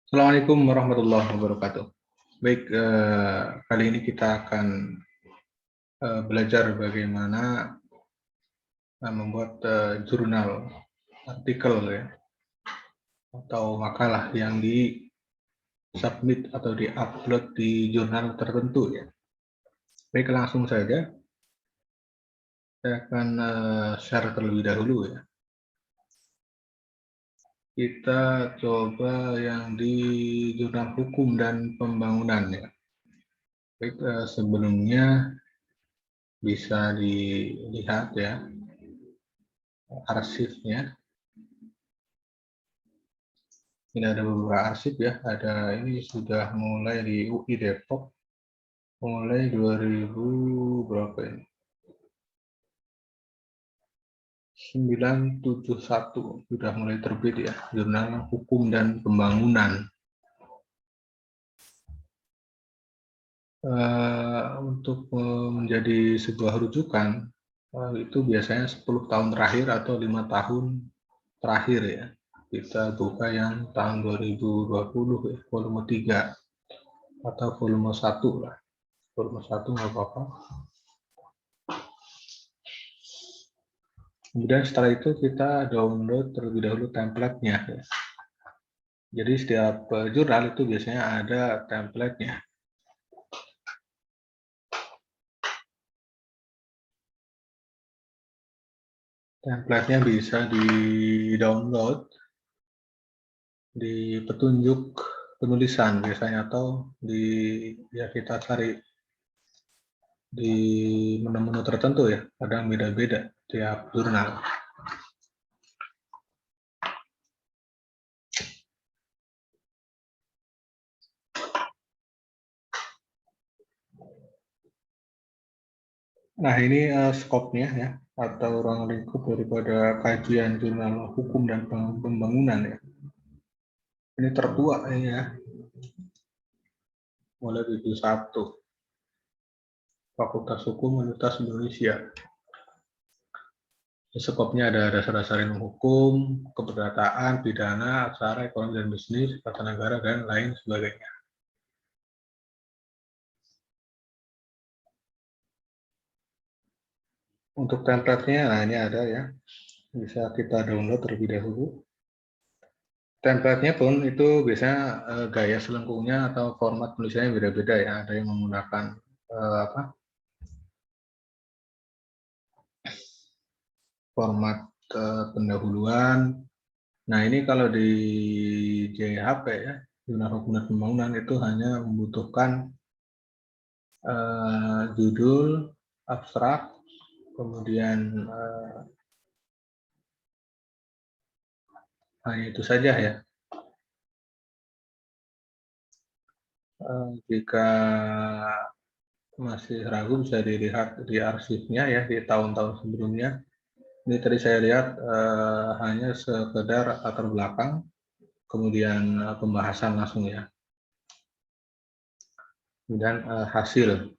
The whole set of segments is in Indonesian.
Assalamualaikum warahmatullahi wabarakatuh. Baik, kali ini kita akan belajar bagaimana membuat jurnal artikel ya, atau makalah yang di-submit atau di-upload di jurnal tertentu ya. Baik, langsung saja. Saya akan share terlebih dahulu ya. Kita coba yang di jurnal hukum dan pembangunan ya. Baik, sebelumnya bisa dilihat ya arsipnya. Ini ada beberapa arsip ya. Ada ini sudah mulai di UI Depok, mulai 2000 berapa ini? 971 sudah mulai terbit ya, Jurnal Hukum dan Pembangunan. Untuk menjadi sebuah rujukan itu biasanya 10 tahun terakhir atau 5 tahun terakhir ya. Kita buka yang tahun 2020 ya, volume 3 atau volume 1 lah. Volume 1 nggak apa-apa. Kemudian setelah itu kita download terlebih dahulu template-nya. Jadi setiap jurnal itu biasanya ada template-nya. Template-nya bisa di-download di petunjuk penulisan biasanya, atau ya kita cari di menu-menu tertentu ya, kadang beda-beda tiap jurnal. Nah, ini skopnya ya, atau ruang lingkup daripada kajian jurnal hukum dan pembangunan ya. Ini tertua ini ya, mulai dari 1 Fakultas Hukum Universitas Indonesia. Skopnya ada dasar-dasar ilmu hukum, keperdataan, pidana, aksara, ekonomi dan bisnis, tata negara, dan lain sebagainya. Untuk template-nya, nah ini ada ya, bisa kita download terlebih dahulu. Template-nya pun itu biasanya gaya selengkungnya atau format tulisannya beda-beda ya. Ada yang menggunakan format pendahuluan. Nah, ini kalau di JHP ya, Jurnal Hukum dan Pembangunan, itu hanya membutuhkan judul, abstrak, kemudian hanya itu saja ya. Jika masih ragu bisa dilihat di arsipnya ya, di tahun-tahun sebelumnya. Ini tadi saya lihat hanya sekedar latar belakang, kemudian pembahasan langsung ya. Kemudian hasil,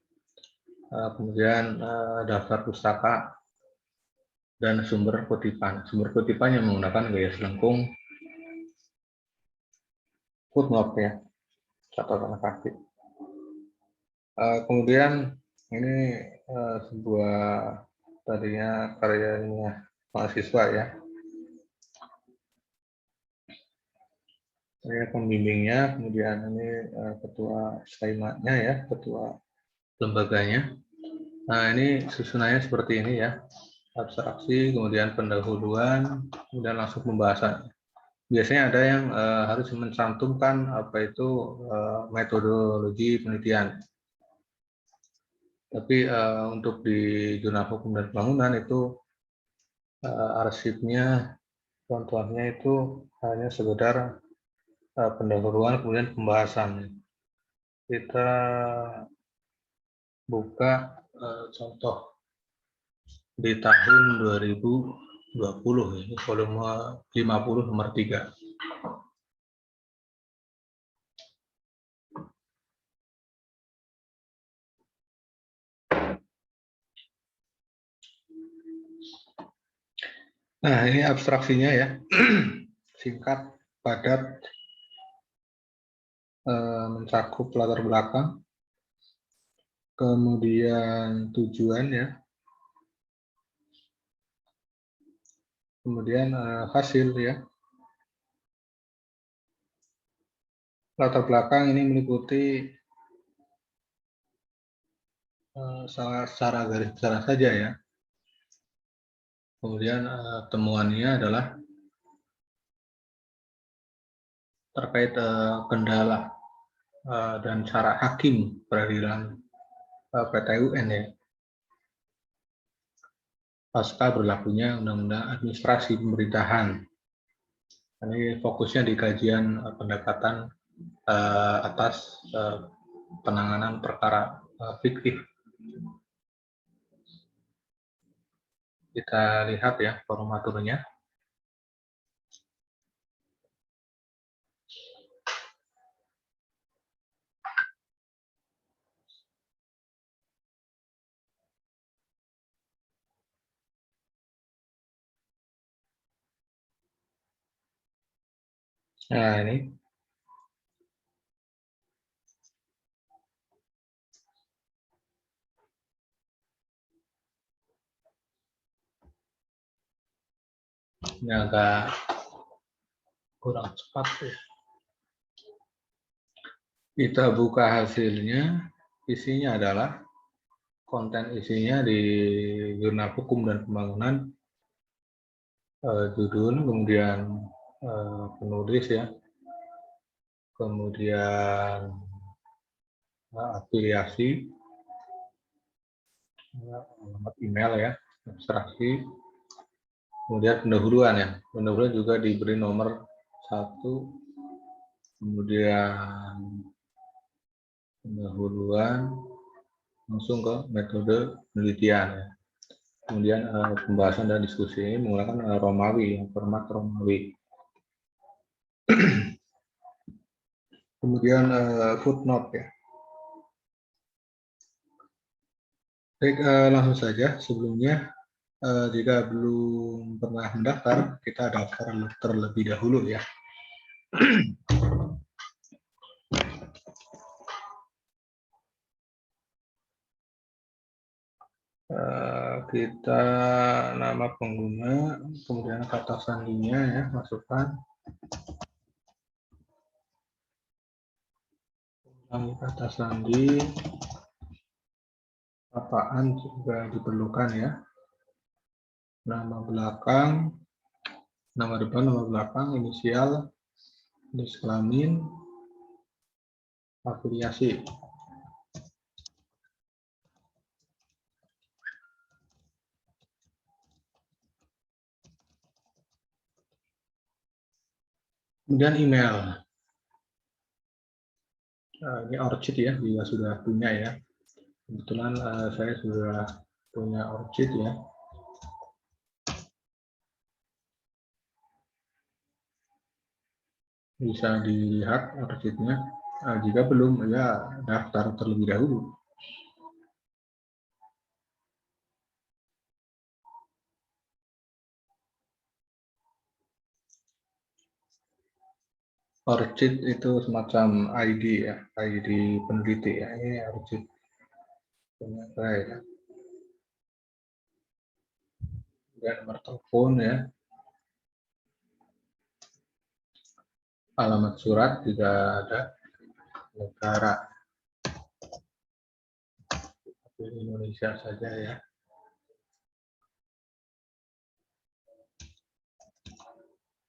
kemudian daftar pustaka, dan sumber kutipan. Sumber kutipan yang menggunakan gaya selengkung footnote ya, catatan kaki. Kemudian ini sebuah tadinya karyanya mahasiswa ya. Saya pembimbingnya, kemudian ini ketua SKIMA-nya ya, ketua lembaganya. Nah, ini susunannya seperti ini ya. Abstraksi, kemudian pendahuluan, kemudian langsung pembahasan. Biasanya ada yang harus mencantumkan apa itu metodologi penelitian. Tapi untuk di Jurnal Hukum dan Pembangunan itu arsipnya, contohnya itu hanya sekedar pendahuluan, kemudian pembahasan. Kita buka contoh di tahun 2020, ini volume 50 nomor 3. Nah, ini abstraksinya ya, singkat, padat, mencakup latar belakang, kemudian tujuan ya, kemudian hasil ya. Latar belakang ini meliputi secara garis besar saja ya. Kemudian temuannya adalah terkait kendala dan cara hakim peradilan PT UN ya, pasca berlakunya Undang-Undang Administrasi Pemerintahan. Ini fokusnya di kajian pendekatan atas penanganan perkara fiktif. Kita lihat ya formaturnya. Nah, ini. Ini agak kurang cepat ya. Kita buka hasilnya, isinya adalah konten isinya di Jurnal Hukum dan Pembangunan, judul, kemudian penulis ya, kemudian afiliasi, alamat email ya, abstraksi, kemudian pendahuluan ya. Pendahuluan juga diberi nomor 1, kemudian pendahuluan langsung ke metode penelitian ya. Kemudian pembahasan dan diskusi ini menggunakan Romawi, format Romawi. Kemudian footnote ya. Baik, langsung saja. Sebelumnya, jika belum pernah mendaftar, kita daftar terlebih dahulu ya. Kita nama pengguna, kemudian kata sandinya ya, masukkan. Kata sandi, apaan juga diperlukan ya. Nama belakang, nama depan, nama belakang, inisial, jenis kelamin, afiliasi. Kemudian email. Ini ORCID ya, jika sudah punya ya. Kebetulan saya sudah punya ORCID ya. Bisa dilihat ORCID-nya. Jika belum, ya daftar terlebih dahulu. ORCID itu semacam ID ya, ID peneliti ya. Ini ORCID punya saya ya. Dan nomor telepon ya. Alamat surat juga ada. Negara. Di Indonesia saja ya.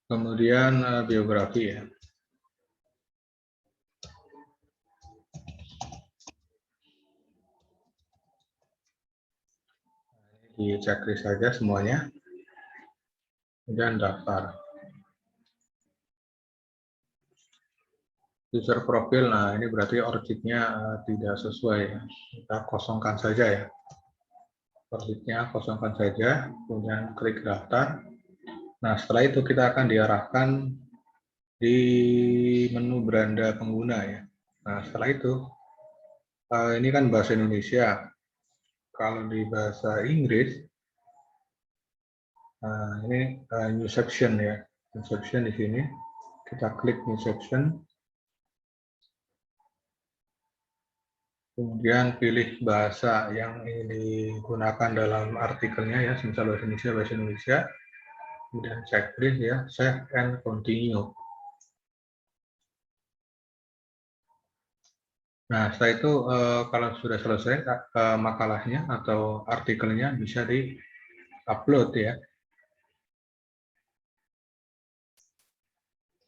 Kemudian biografi ya. Di checklist saja semuanya. Kemudian daftar. User profil, nah ini berarti ORCID-nya tidak sesuai. Kita kosongkan saja ya. ORCID-nya kosongkan saja, kemudian klik daftar. Nah setelah itu kita akan diarahkan di menu beranda pengguna ya. Nah setelah itu, ini kan bahasa Indonesia. Kalau di bahasa Inggris, ini new section ya. New section di sini, kita klik new section. Kemudian pilih bahasa yang ingin digunakan dalam artikelnya ya, misal bahasa Indonesia. Kemudian checklist ya, save and continue. Nah, setelah itu kalau sudah selesai makalahnya atau artikelnya bisa di-upload ya.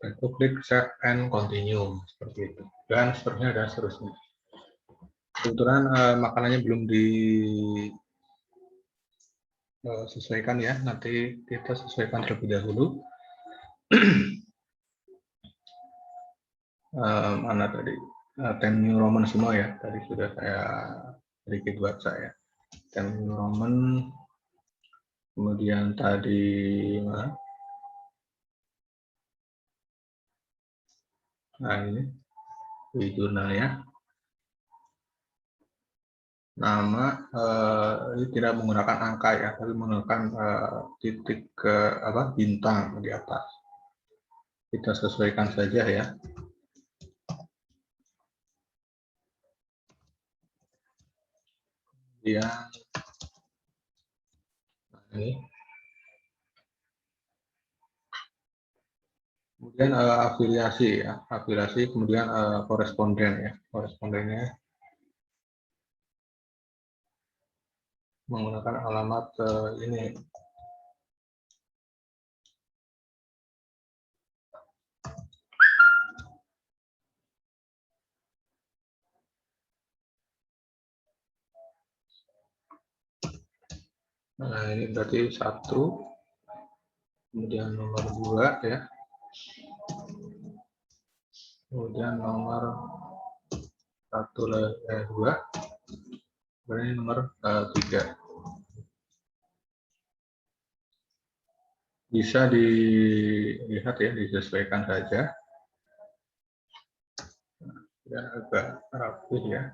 Itu klik save and continue seperti itu. Dan seterusnya dan seterusnya. Kebetulan makalahnya belum disesuaikan ya, nanti kita sesuaikan terlebih dahulu. Mana tadi? Time New Roman semua ya, tadi sudah saya sedikit baca ya. Time New Roman, kemudian tadi mana? Nah ini di jurnalnya. Nama ini tidak menggunakan angka ya, tapi menggunakan titik ke bintang di atas. Kita sesuaikan saja ya. Kemudian ini. Kemudian afiliasi ya, afiliasi kemudian koresponden ya, korespondennya menggunakan alamat ini. Nah ini berarti 1, kemudian nomor 2 ya, kemudian nomor 2, kemudian nomor 3. Bisa dilihat ya, disesuaikan saja. Ya, agak rapi ya.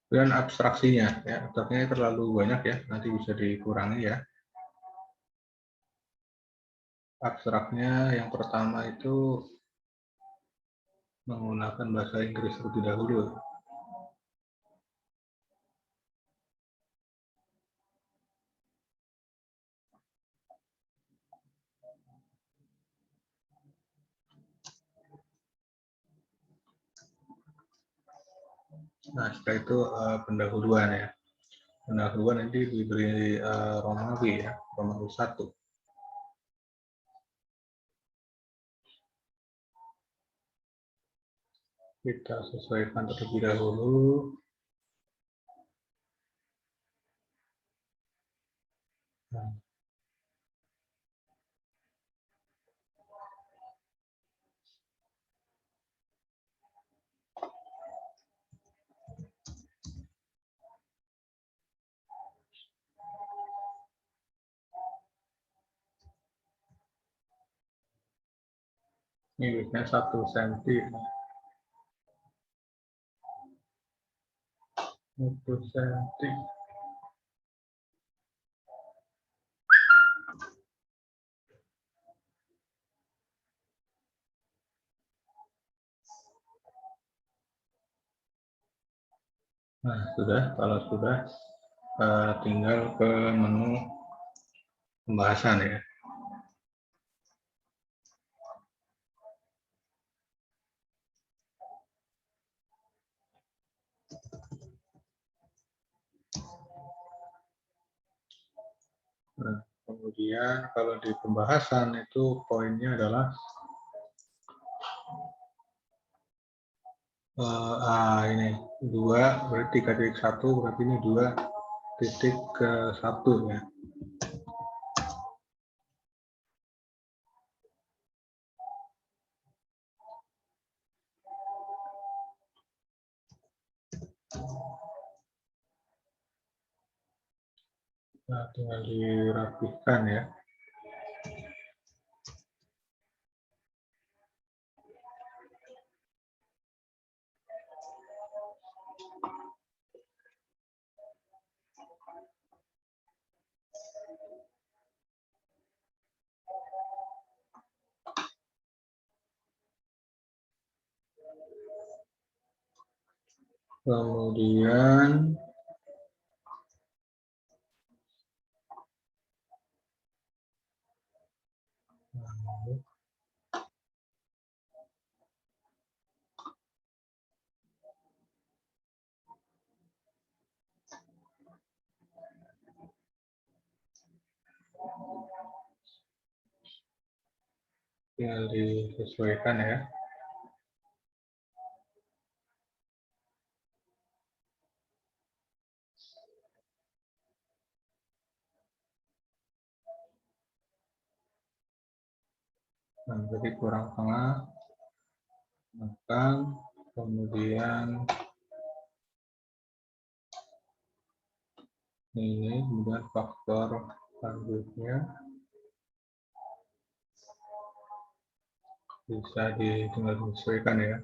Dan abstraksinya ya, abstraksinya terlalu banyak ya, nanti bisa dikurangi ya. Abstraknya yang pertama itu menggunakan bahasa Inggris terlebih dahulu. Nah, setelah itu pendahuluan ya. Pendahuluan ini diberi Romawi ya, Romawi 1. Kita sesuaikan terlebih dahulu. Nah, ini biasanya 1 cm. 1 cm. Nah, sudah. Kalau sudah, tinggal ke menu pembahasan ya. Nah, kemudian kalau di pembahasan itu poinnya adalah ini 2 berarti 3.1 berarti ini 2.1 ya. Nah, tinggal dirapihkan ya. Kemudian tinggal disesuaikan ya. Nah, jadi kurang tengah, makan, kemudian ini, kemudian faktor selanjutnya bisa tinggal disesuaikan ya.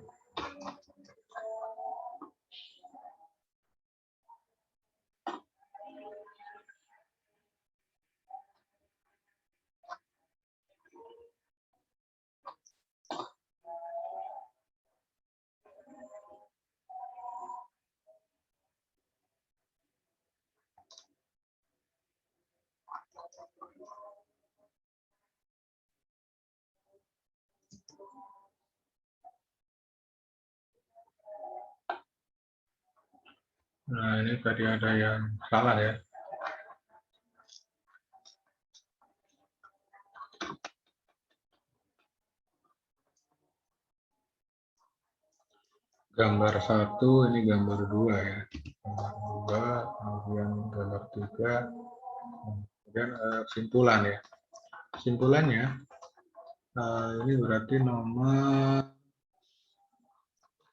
Nah, ini tadi ada yang salah ya. Gambar 1, ini gambar 2 ya. Gambar 2, kemudian gambar 3, kemudian kesimpulan ya. Kesimpulannya, ini berarti nomor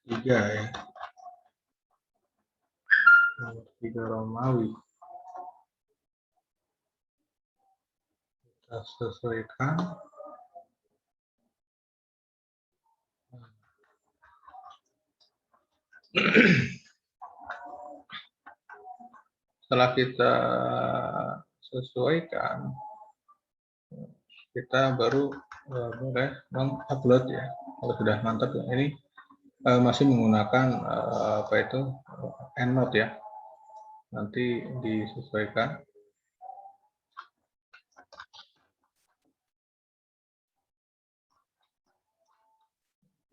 3 ya. Nomor 3 Romawi. Kita sesuaikan. Setelah kita sesuaikan, kita baru boleh mengupload ya. Kalau sudah mantap ya. Ini masih menggunakan apa itu EndNote ya. Nanti disesuaikan.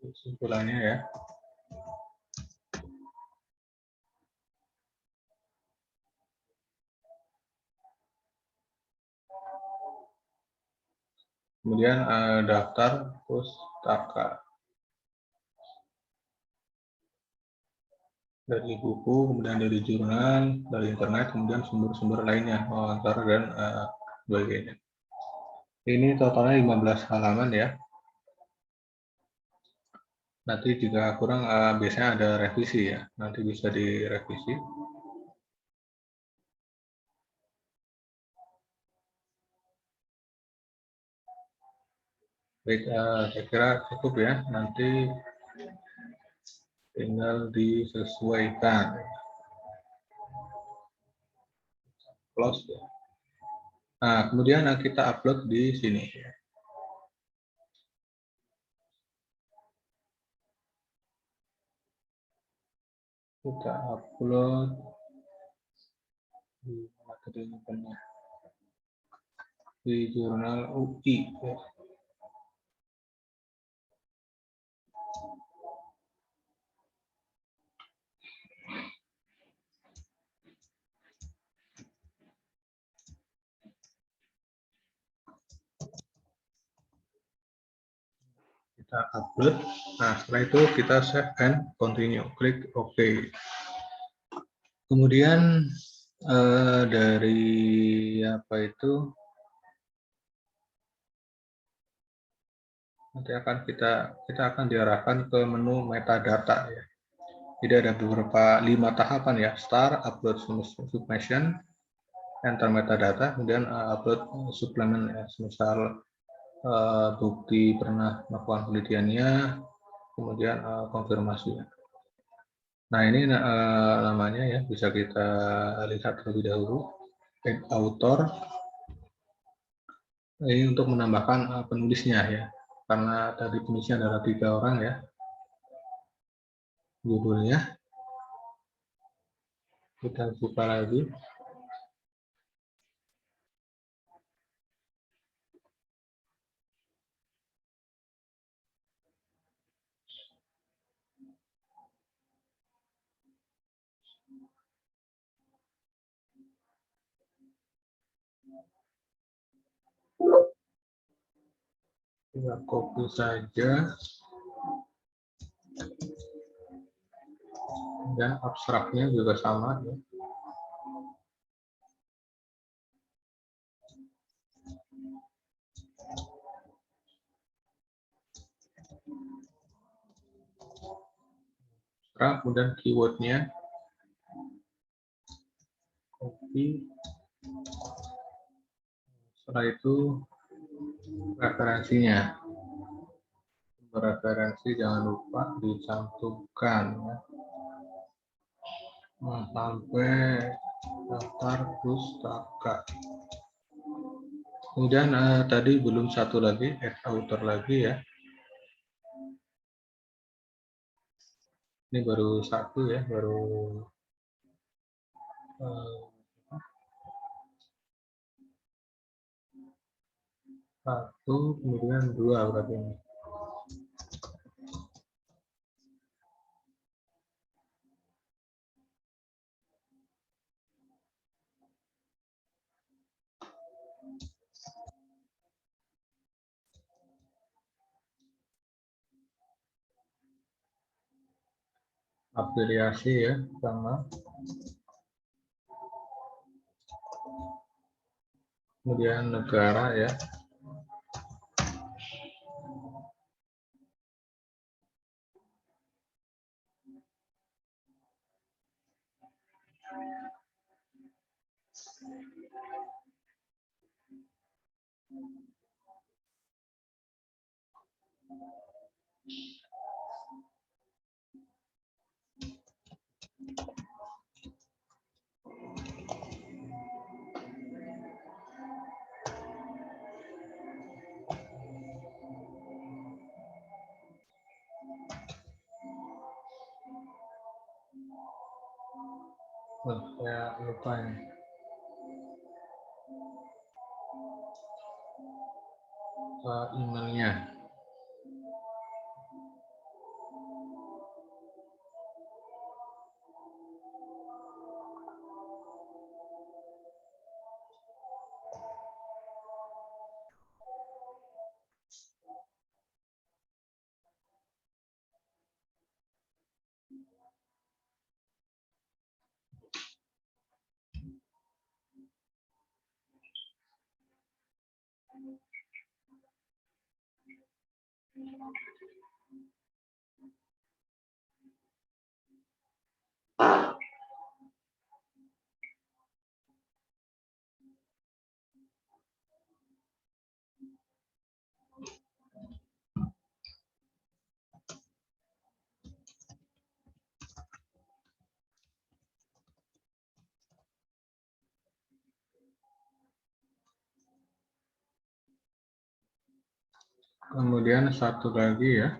Kesimpulannya ya. Kemudian daftar pustaka dari buku, kemudian dari jurnal, dari internet, kemudian sumber-sumber lainnya, wawancara dan sebagainya. Ini totalnya 15 halaman ya. Nanti jika kurang biasanya ada revisi ya, nanti bisa direvisi. Baik, saya kira cukup ya, nanti tinggal disesuaikan. Close ya. Nah, kemudian kita upload di sini. Kita upload di materinya di jurnal UI ya. Kita upload. Nah, setelah itu kita save and continue. Klik OK. Kemudian dari apa itu nanti akan kita akan diarahkan ke menu metadata ya. Jadi ada beberapa 5 tahapan ya. Start, upload submission, enter metadata, kemudian upload suplemen ya. Misal bukti pernah melakukan penelitiannya, kemudian konfirmasi. Nah, ini namanya ya, bisa kita lihat terlebih dahulu. Add author, ini untuk menambahkan penulisnya ya, karena tadi penulisnya adalah 3 orang ya. Judulnya, Kita buka lagi. Kita copy saja. Dan abstraknya juga sama ya. Kemudian keywordnya copy. Setelah itu referensinya. Referensi jangan lupa dicantumkan ya. Sampai daftar pustaka. Kemudian tadi belum satu lagi, add author lagi ya. Ini baru satu ya, baru satu, kemudian dua berarti ini. Afiliasi ya, sama. Kemudian negara ya. Saya lupa ya. Emailnya. Kemudian satu lagi ya.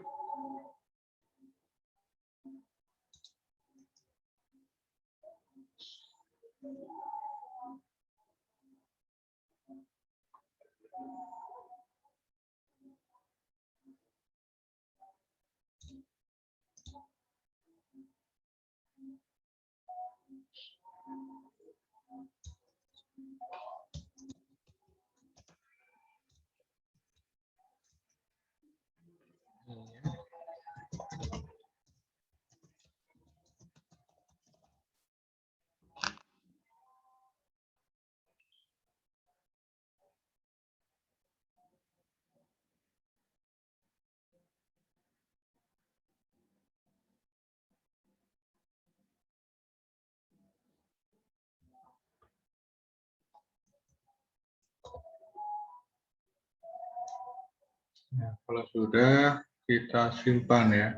Nah, kalau sudah kita simpan ya.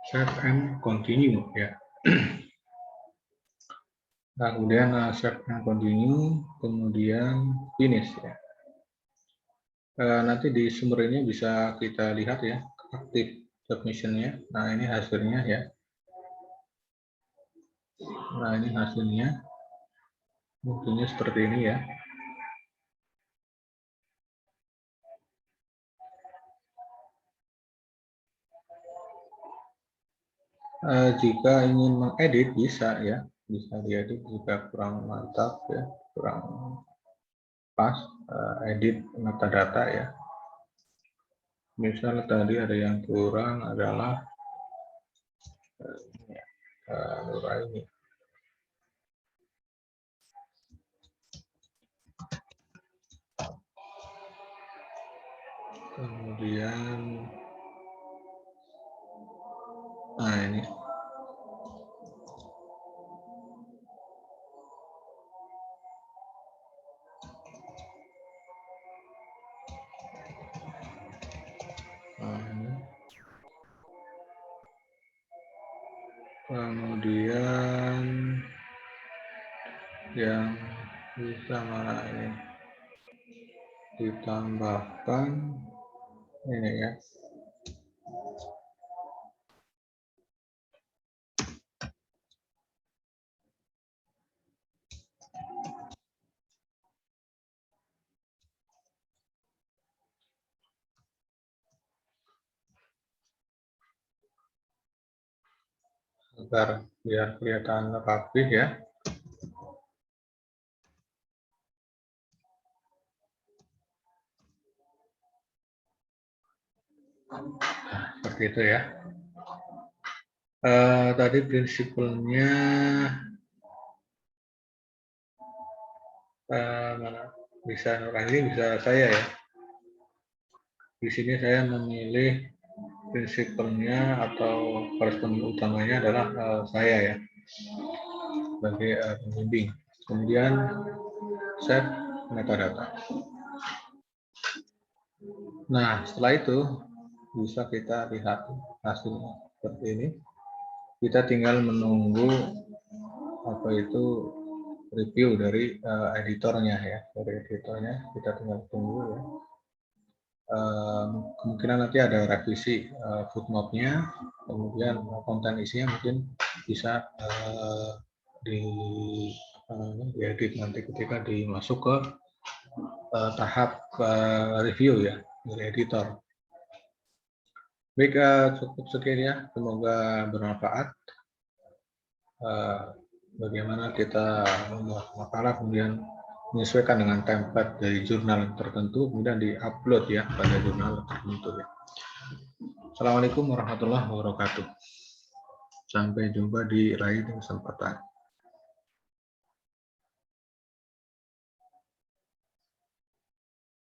Save and continue ya. Nah, kemudian save and continue, kemudian finish ya. Nanti di summary-nya bisa kita lihat ya, aktif submission-nya. Nah, ini hasilnya ya. Nah, ini hasilnya. Mungkinnya seperti ini ya. Jika ingin mengedit bisa ya, bisa diedit jika kurang mantap ya, kurang pas, edit metadata ya. Misal tadi ada yang kurang adalah ini. Kemudian, nah ini. Kemudian yang bisa mana ini ditambahkan ini ya. Agar biar kelihatan rapih ya. Nah, seperti itu ya. Tadi prinsipnya mana bisa ini bisa saya ya. Di sini saya memilih prinsipnya atau koresponden utamanya adalah saya ya sebagai pembimbing. Kemudian set metadata. Nah, setelah itu bisa kita lihat hasilnya seperti ini. Kita tinggal menunggu apa itu review dari editornya ya. Dari editornya kita tinggal tunggu ya. Kemungkinan nanti ada revisi footnote-nya, kemudian konten isinya mungkin bisa diedit nanti ketika dimasuk ke tahap review ya dari editor. Baik, cukup sekian ya. Semoga bermanfaat. Bagaimana kita membuat makalah kemudian menyesuaikan dengan template dari jurnal tertentu kemudian diupload ya pada jurnal tertentu ya. Assalamualaikum warahmatullahi wabarakatuh. Sampai jumpa di lain kesempatan.